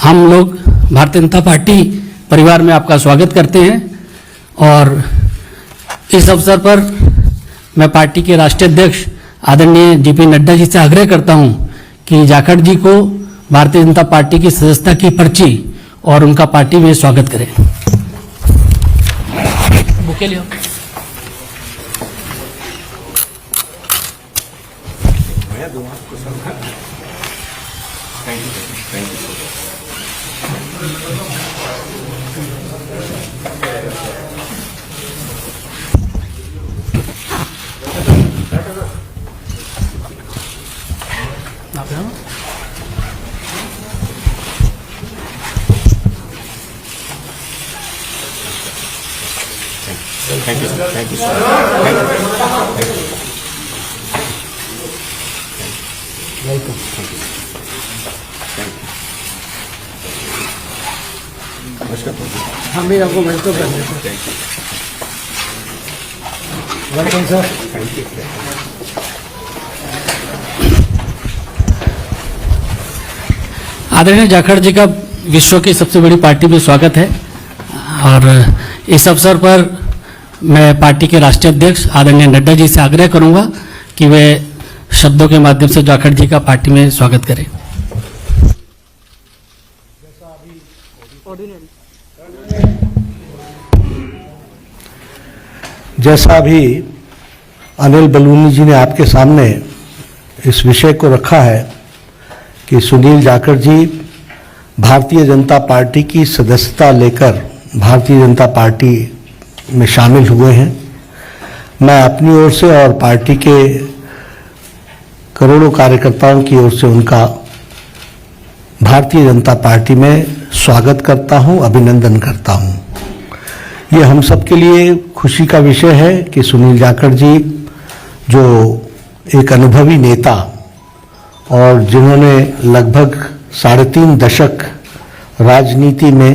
हम लोग भारतीय जनता पार्टी परिवार में आपका स्वागत करते हैं और इस अवसर पर मैं पार्टी के राष्ट्रीय अध्यक्ष आदरणीय जेपी नड्डा जी से आग्रह करता हूं कि जाखड़ जी को भारतीय जनता पार्टी की सदस्यता की पर्ची और उनका पार्टी में स्वागत करें। Bouquet Leo. Thank you, sir. Thank you, sir. Thank you. Thank you. Welcome. हम भी आपको वेलकम करते हैं। Welcome sir. Thank you. आदरणीय जाखड़ जी का विश्व की सबसे बड़ी पार्टी में स्वागत है और इस अवसर पर मैं पार्टी के राष्ट्रीय अध्यक्ष आदरणीय नड्डा जी से आग्रह करूंगा कि वे शब्दों के माध्यम से जाखड़ जी का पार्टी में स्वागत करें। जैसा अभी अनिल बलूनी जी ने आपके सामने इस विषय को रखा है कि सुनील जाखड़ जी भारतीय जनता पार्टी की सदस्यता लेकर भारतीय जनता पार्टी में शामिल हुए हैं, मैं अपनी ओर से और पार्टी के करोड़ों कार्यकर्ताओं की ओर से उनका भारतीय जनता पार्टी में स्वागत करता हूं, अभिनंदन करता हूं। ये हम सब के लिए खुशी का विषय है कि सुनील जाखड़ जी जो एक अनुभवी नेता और जिन्होंने लगभग 3.5 दशक राजनीति में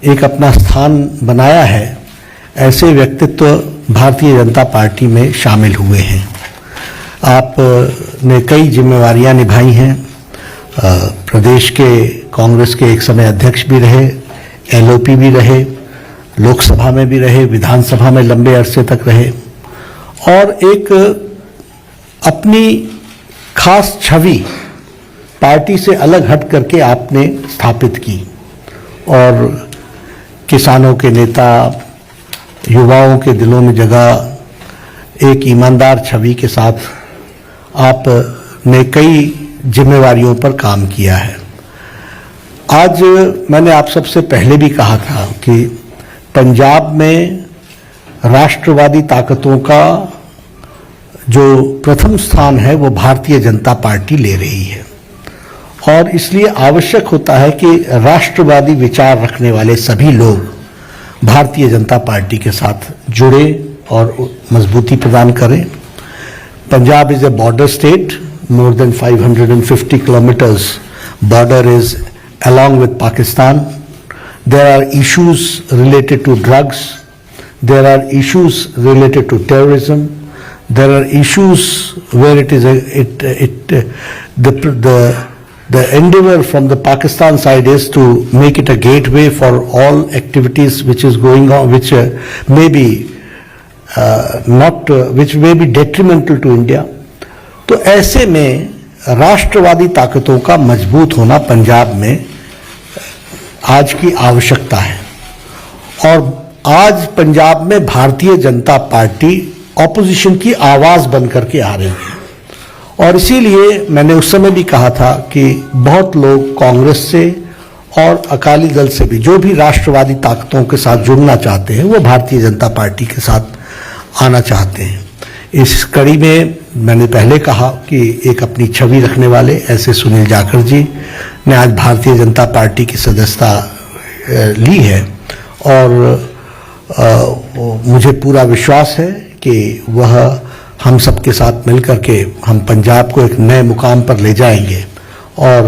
एक अपना स्थान बनाया है, ऐसे व्यक्तित्व भारतीय जनता पार्टी में शामिल हुए हैं। आपने कई जिम्मेवारियां निभाई हैं, प्रदेश के कांग्रेस के एक समय अध्यक्ष भी रहे, एलओपी भी रहे, लोकसभा में भी रहे, विधानसभा में लंबे अरसे तक रहे और एक अपनी खास छवि पार्टी से अलग हट करके आपने स्थापित की और किसानों के नेता, युवाओं के दिलों में जगह एक ईमानदार छवि के साथ आपने कई जिम्मेवारियों पर काम किया है। आज मैंने आप सबसे पहले भी कहा था कि पंजाब में राष्ट्रवादी ताकतों का जो प्रथम स्थान है वो भारतीय जनता पार्टी ले रही है और इसलिए आवश्यक होता है कि राष्ट्रवादी विचार रखने वाले सभी लोग भारतीय जनता पार्टी के साथ जुड़े और मजबूती प्रदान करें। Punjab is a border state, more than 550 kilometers border is along with Pakistan. There are issues related to drugs, there are issues related to terrorism, there are issues where it is the endeavor from the Pakistan side is to make it a gateway for all activities which is going on, which may be which may be detrimental to India. तो ऐसे में राष्ट्रवादी ताकतों का मजबूत होना पंजाब में आज की आवश्यकता है और आज पंजाब में भारतीय जनता पार्टी ऑपोजिशन की आवाज बनकर के आ रही है और इसीलिए मैंने उस समय भी कहा था कि बहुत लोग कांग्रेस से और अकाली दल से भी जो भी राष्ट्रवादी ताकतों के साथ जुड़ना चाहते हैं वो भारतीय जनता पार्टी के साथ आना चाहते हैं। इस कड़ी में मैंने पहले कहा कि एक अपनी छवि रखने वाले ऐसे सुनील जाखड़ जी ने आज भारतीय जनता पार्टी की सदस्यता ली है और मुझे पूरा विश्वास है कि वह हम सबके साथ मिलकर के हम पंजाब को एक नए मुकाम पर ले जाएंगे और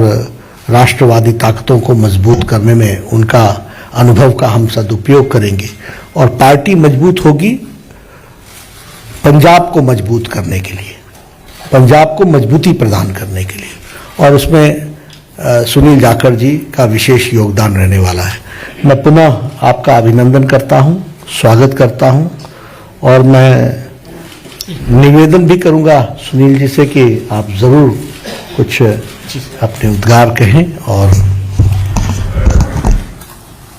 राष्ट्रवादी ताकतों को मजबूत करने में उनका अनुभव का हम सदुपयोग करेंगे और पार्टी मजबूत होगी पंजाब को मजबूत करने के लिए, पंजाब को मजबूती प्रदान करने के लिए और उसमें सुनील जाखड़ जी का विशेष योगदान रहने वाला है। मैं पुनः आपका अभिनंदन करता हूं, स्वागत करता हूं और मैं निवेदन भी करूंगा सुनील जी से कि आप जरूर कुछ अपने उद्गार कहें। और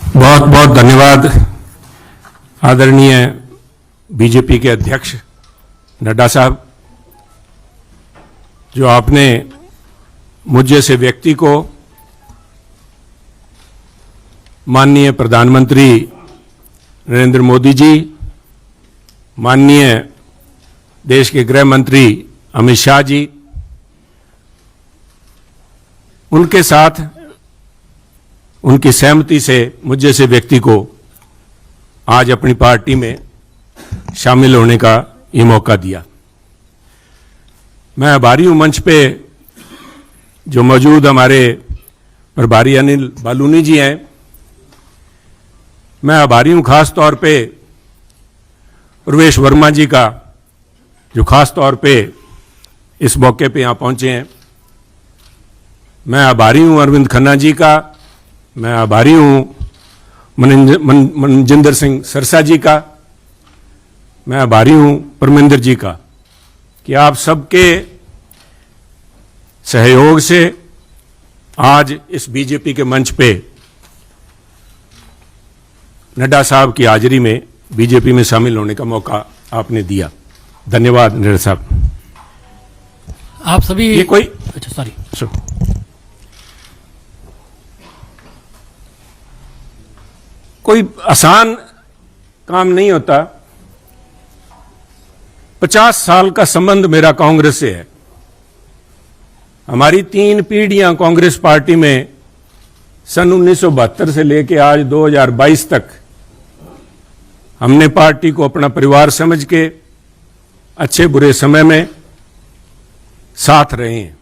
बहुत बहुत धन्यवाद आदरणीय बीजेपी के अध्यक्ष नड्डा साहब, जो आपने मुझ जैसे व्यक्ति को माननीय प्रधानमंत्री नरेंद्र मोदी जी, माननीय देश के गृह मंत्री अमित शाह जी, उनके साथ उनकी सहमति से मुझ जैसे व्यक्ति को आज अपनी पार्टी में शामिल होने का ये मौका दिया। मैं आभारी हूं मंच पे जो मौजूद हमारे प्रभारी अनिल बालूनी जी हैं। मैं आभारी हूं खास तौर पे प्रवेश वर्मा जी का, जो खास तौर पे इस मौके पे यहां पहुंचे हैं। मैं आभारी हूं अरविंद खन्ना जी का, मैं आभारी हूं मनजिंदर सिंह सरसा जी का, मैं आभारी हूं परमिंदर जी का कि आप सबके सहयोग से आज इस बीजेपी के मंच पे नड्डा साहब की हाजिरी में बीजेपी में शामिल होने का मौका आपने दिया। धन्यवाद नड्डा साहब। आप सभी ये कोई अच्छा सॉरी कोई आसान काम नहीं होता। 50 साल का संबंध मेरा कांग्रेस से है। हमारी 3 पीढ़ियां कांग्रेस पार्टी में सन 1972 से लेकर आज 2022 तक हमने पार्टी को अपना परिवार समझ के अच्छे बुरे समय में साथ रहे हैं।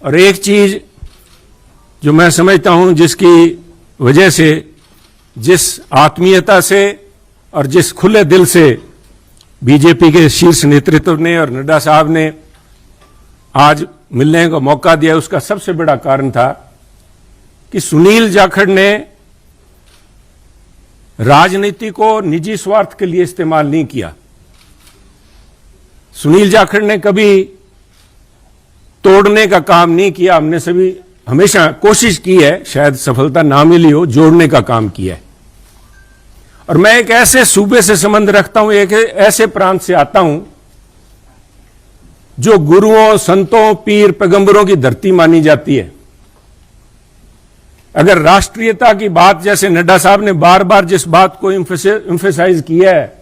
और एक चीज जो मैं समझता हूं, जिसकी वजह से, जिस आत्मीयता से और जिस खुले दिल से बीजेपी के शीर्ष नेतृत्व ने और नड्डा साहब ने आज मिलने का मौका दिया, उसका सबसे बड़ा कारण था कि सुनील जाखड़ ने राजनीति को निजी स्वार्थ के लिए इस्तेमाल नहीं किया। सुनील जाखड़ ने कभी तोड़ने का काम नहीं किया। हमने सभी हमेशा कोशिश की है, शायद सफलता ना मिली हो, जोड़ने का काम किया है। और मैं एक ऐसे सूबे से संबंध रखता हूं, एक ऐसे प्रांत से आता हूं जो गुरुओं, संतों, पीर, पैगंबरों की धरती मानी जाती है। अगर राष्ट्रीयता की बात, जैसे नड्डा साहब ने बार बार जिस बात को एम्फेसाइज किया है,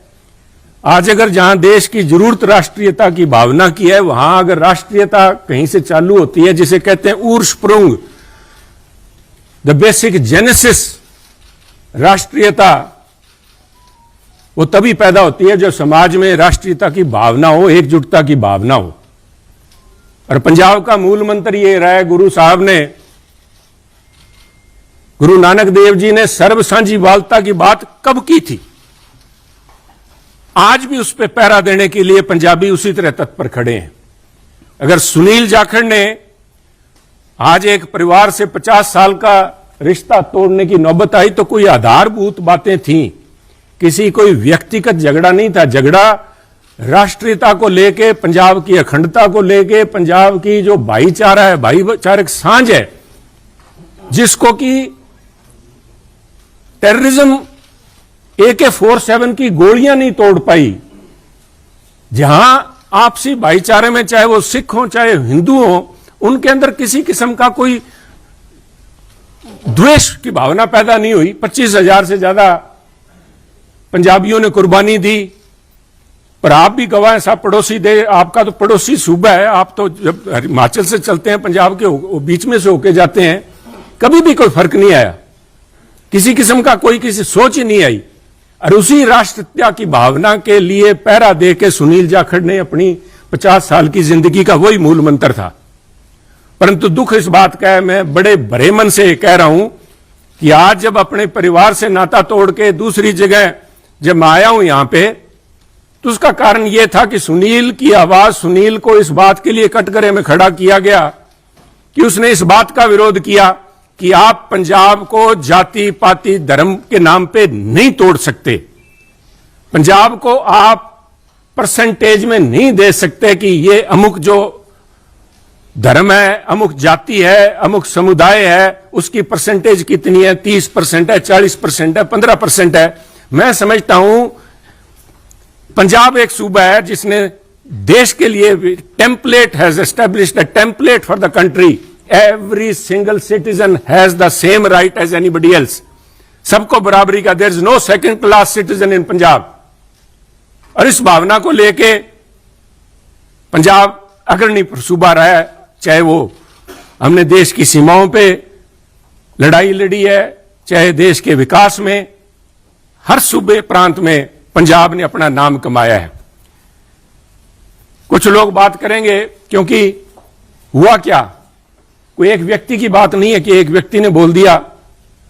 आज अगर जहां देश की जरूरत राष्ट्रीयता की भावना की है, वहां अगर राष्ट्रीयता कहीं से चालू होती है, जिसे कहते हैं उर्स्प्रुंग, द बेसिक जेनेसिस राष्ट्रीयता, वो तभी पैदा होती है जब समाज में राष्ट्रीयता की भावना हो, एकजुटता की भावना हो। और पंजाब का मूल मंत्र ये रहा है, गुरु साहब ने, गुरु नानक देव जी ने सर्व साझीवालता की बात कब की थी? आज भी उस पर पहरा देने के लिए पंजाबी उसी तरह तत्पर खड़े हैं। अगर सुनील जाखड़ ने आज एक परिवार से 50 साल का रिश्ता तोड़ने की नौबत आई तो कोई आधारभूत बातें थीं, किसी कोई व्यक्तिगत झगड़ा नहीं था। झगड़ा राष्ट्रीयता को लेके, पंजाब की अखंडता को लेके, पंजाब की जो भाईचारा है, भाईचारक सांझ है, जिसको कि टेररिज्म AK-47 की गोलियां नहीं तोड़ पाई। जहां आपसी भाईचारे में, चाहे वो सिख हो चाहे हिंदू हो, उनके अंदर किसी किस्म का कोई द्वेष की भावना पैदा नहीं हुई। 25,000 से ज्यादा पंजाबियों ने कुर्बानी दी। पर आप भी गवाह, सब पड़ोसी दे, आपका तो पड़ोसी सूबा है, आप तो जब हिमाचल से चलते हैं, पंजाब के बीच में से होके जाते हैं, कभी भी कोई फर्क नहीं आया, किसी किस्म का कोई किसी सोच ही नहीं आई। और उसी राष्ट्रीयता की भावना के लिए पहरा दे के सुनील जाखड़ ने अपनी 50 साल की जिंदगी का वही मूल मंत्र था। परंतु दुख इस बात का है, मैं बड़े भरे मन से कह रहा हूं कि आज जब अपने परिवार से नाता तोड़ के दूसरी जगह जब मैं आया हूं यहां पे, तो उसका कारण यह था कि सुनील की आवाज, सुनील को इस बात के लिए कटघरे में खड़ा किया गया कि उसने इस बात का विरोध किया कि आप पंजाब को जाति पाति धर्म के नाम पे नहीं तोड़ सकते, पंजाब को आप परसेंटेज में नहीं दे सकते कि ये अमुक जो धर्म है, अमुक जाति है, अमुक समुदाय है, उसकी परसेंटेज कितनी है, 30% है, 40% है, 15% है। मैं समझता हूं पंजाब एक सूबा है जिसने देश के लिए template has established a template for the country. Every single citizen has the same right as anybody else. सबको बराबरी का, there is no second class citizen in Punjab. और इस भावना को लेके पंजाब अग्रणी सूबा रहा है, चाहे वो हमने देश की सीमाओं पे लड़ाई लड़ी है, चाहे देश के विकास में, हर सूबे प्रांत में पंजाब ने अपना नाम कमाया है। कुछ लोग बात करेंगे क्योंकि हुआ क्या, कोई एक व्यक्ति की बात नहीं है कि एक व्यक्ति ने बोल दिया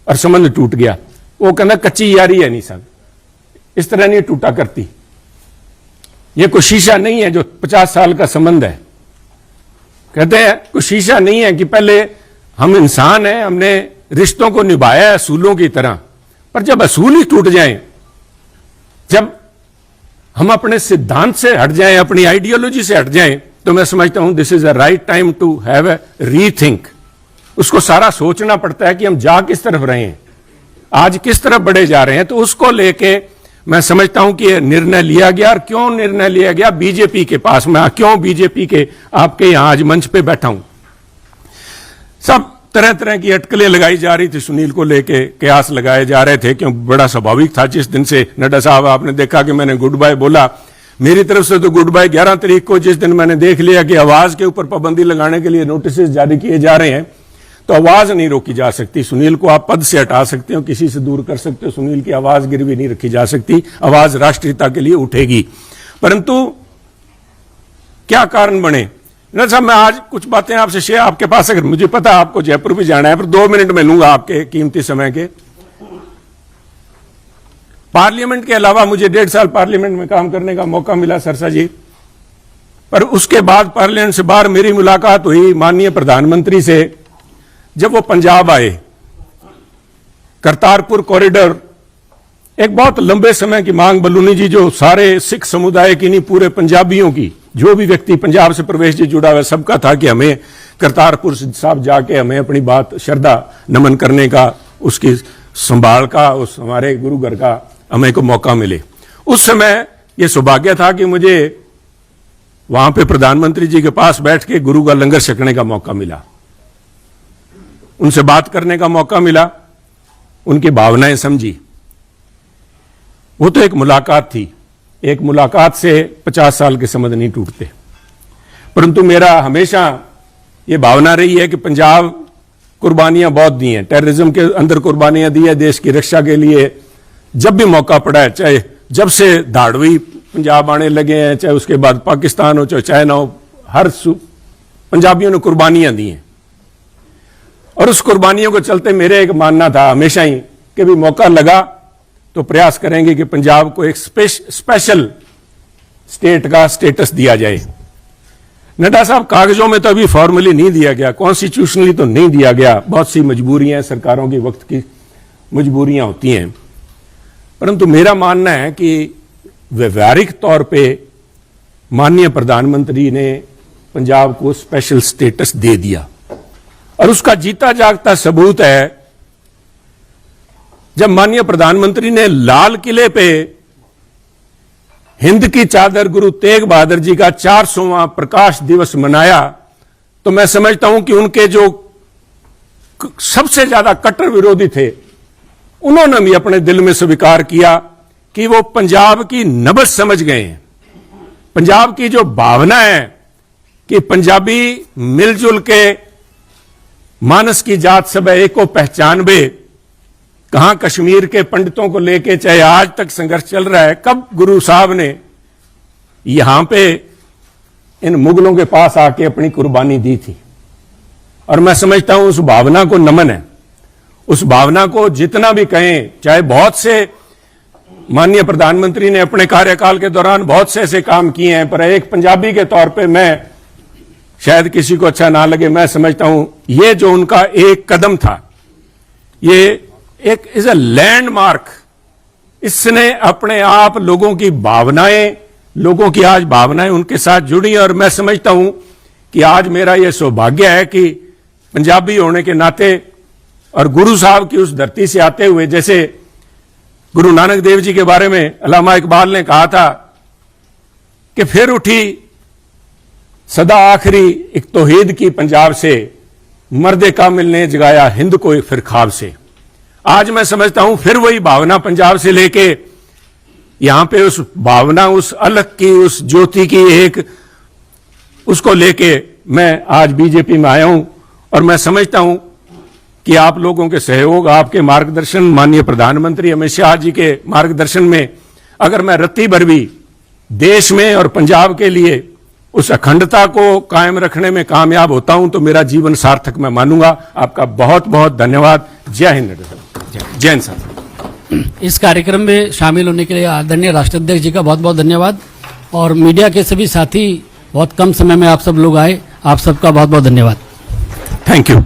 और संबंध टूट गया। वो कहना कच्ची यारी है नहीं साहब, इस तरह नहीं टूटा करती। ये कोई शीशा नहीं है जो 50 साल का संबंध है। कहते हैं कोई शीशा नहीं है कि पहले हम इंसान हैं, हमने रिश्तों को निभाया है असूलों की तरह, पर जब असूल ही टूट जाएं, जब हम अपने सिद्धांत से हट जाएं, अपनी आइडियोलॉजी से हट जाएं, तो मैं समझता हूं this is a right time to have a rethink. उसको सारा सोचना पड़ता है कि हम जा किस तरफ रहे हैं, आज किस तरफ बढ़े जा रहे हैं। तो उसको लेके मैं समझता हूं कि निर्णय लिया गया। और क्यों निर्णय लिया गया, बीजेपी के पास, मैं क्यों बीजेपी के आपके यहां आज मंच पे बैठा हूं। सब तरह तरह की अटकलें लगाई जा रही थी सुनील को लेके, कयास लगाए जा रहे थे, क्यों बड़ा स्वाभाविक था। जिस दिन से नड्डा साहब आपने देखा कि मैंने गुड बाय बोला, मेरी तरफ से तो गुड बाय 11 तारीख को, जिस दिन मैंने देख लिया कि आवाज के ऊपर पाबंदी लगाने के लिए नोटिस जारी किए जा रहे हैं, तो आवाज नहीं रोकी जा सकती। सुनील को आप पद से हटा सकते हो, किसी से दूर कर सकते हो, सुनील की आवाज गिरवी नहीं रखी जा सकती। आवाज राष्ट्रीयता के लिए उठेगी। परंतु क्या कारण बने ना साहब, मैं आज कुछ बातें आपसे शेयर, आपके पास अगर मुझे पता आपको जयपुर भी जाना है, पर 2 मिनट में लूंगा आपके कीमती समय के। पार्लियामेंट के अलावा मुझे 1.5 साल पार्लियामेंट में काम करने का मौका मिला सरसा जी, पर उसके बाद पार्लियामेंट से बाहर मेरी मुलाकात हुई माननीय प्रधानमंत्री से जब वो पंजाब आए। करतारपुर कॉरिडोर एक बहुत लंबे समय की मांग बलूनी जी, जो सारे सिख समुदाय की नहीं, पूरे पंजाबियों की, जो भी व्यक्ति पंजाब से प्रवेश जी जुड़ा हुआ सबका था कि हमें करतारपुर साहब जाके हमें अपनी बात श्रद्धा नमन करने का, उसकी संभाल का, उस हमारे गुरु घर का हमें को मौका मिले। उस समय यह सौभाग्य था कि मुझे वहां पे प्रधानमंत्री जी के पास बैठ के गुरु का लंगर छकने का मौका मिला, उनसे बात करने का मौका मिला, उनकी भावनाएं समझी। वो तो एक मुलाकात थी, एक मुलाकात से 50 साल के संबंध नहीं टूटते। परंतु मेरा हमेशा ये भावना रही है कि पंजाब कुर्बानियां बहुत दी हैं, टेररिज्म के अंदर कुर्बानियां दी है, देश की रक्षा के लिए जब भी मौका पड़ा है, चाहे जब से धाड़वी पंजाब आने लगे हैं, चाहे उसके बाद पाकिस्तान हो, चाहे चाइना हो, हर पंजाबियों ने कुर्बानियां दी हैं। और उस कुर्बानियों को चलते मेरे एक मानना था हमेशा ही कि भी मौका लगा तो प्रयास करेंगे कि पंजाब को एक स्पेशल स्टेट का स्टेटस दिया जाए। नड्डा साहब, कागजों में तो अभी फॉर्मली नहीं दिया गया, कॉन्स्टिट्यूशनली तो नहीं दिया गया, बहुत सी मजबूरियां, सरकारों की वक्त की मजबूरियां होती हैं। परंतु मेरा मानना है कि व्यवहारिक तौर पे माननीय प्रधानमंत्री ने पंजाब को स्पेशल स्टेटस दे दिया। और उसका जीता जागता सबूत है जब माननीय प्रधानमंत्री ने लाल किले पे हिंद की चादर गुरु तेग बहादुर जी का 400वां प्रकाश दिवस मनाया, तो मैं समझता हूं कि उनके जो सबसे ज्यादा कट्टर विरोधी थे, उन्होंने भी अपने दिल में स्वीकार किया कि वो पंजाब की नब्ज समझ गए हैं। पंजाब की जो भावना है कि पंजाबी मिलजुल के मानस की जात सब एक को पहचान बे, कहां कश्मीर के पंडितों को लेके चाहे आज तक संघर्ष चल रहा है, कब गुरु साहब ने यहां पे इन मुगलों के पास आके अपनी कुर्बानी दी थी। और मैं समझता हूं उस भावना को नमन है, उस भावना को जितना भी कहें, चाहे बहुत से माननीय प्रधानमंत्री ने अपने कार्यकाल के दौरान बहुत से ऐसे काम किए हैं, पर एक पंजाबी के तौर पे मैं शायद किसी को अच्छा ना लगे, मैं समझता हूं ये जो उनका एक कदम था, ये एक इज अ लैंडमार्क। इसने अपने आप लोगों की भावनाएं, लोगों की आज भावनाएं उनके साथ जुड़ी, और मैं समझता हूं कि आज मेरा यह सौभाग्य है कि पंजाबी होने के नाते और गुरु साहब की उस धरती से आते हुए, जैसे गुरु नानक देव जी के बारे में अल्लामा इकबाल ने कहा था कि फिर उठी सदा आखिरी एक तौहीद की पंजाब से, मर्दे कामिल ने जगाया हिंद को फिर ख्वाब से। आज मैं समझता हूं फिर वही भावना पंजाब से लेके यहां पे उस भावना, उस अलग की, उस ज्योति की एक, उसको लेके मैं आज बीजेपी में आया हूं। और मैं समझता हूं कि आप लोगों के सहयोग, आपके मार्गदर्शन, माननीय प्रधानमंत्री अमित शाह जी के मार्गदर्शन में अगर मैं रत्ती भर भी देश में और पंजाब के लिए उस अखंडता को कायम रखने में कामयाब होता हूं तो मेरा जीवन सार्थक मैं मानूंगा। आपका बहुत बहुत धन्यवाद। जय हिंद, जय हिंद साहब। इस कार्यक्रम में शामिल होने के लिए आदरणीय राष्ट्राध्यक्ष जी का बहुत बहुत धन्यवाद। और मीडिया के सभी साथी, बहुत कम समय में आप सब लोग आए, आप सबका बहुत बहुत धन्यवाद। Thank you.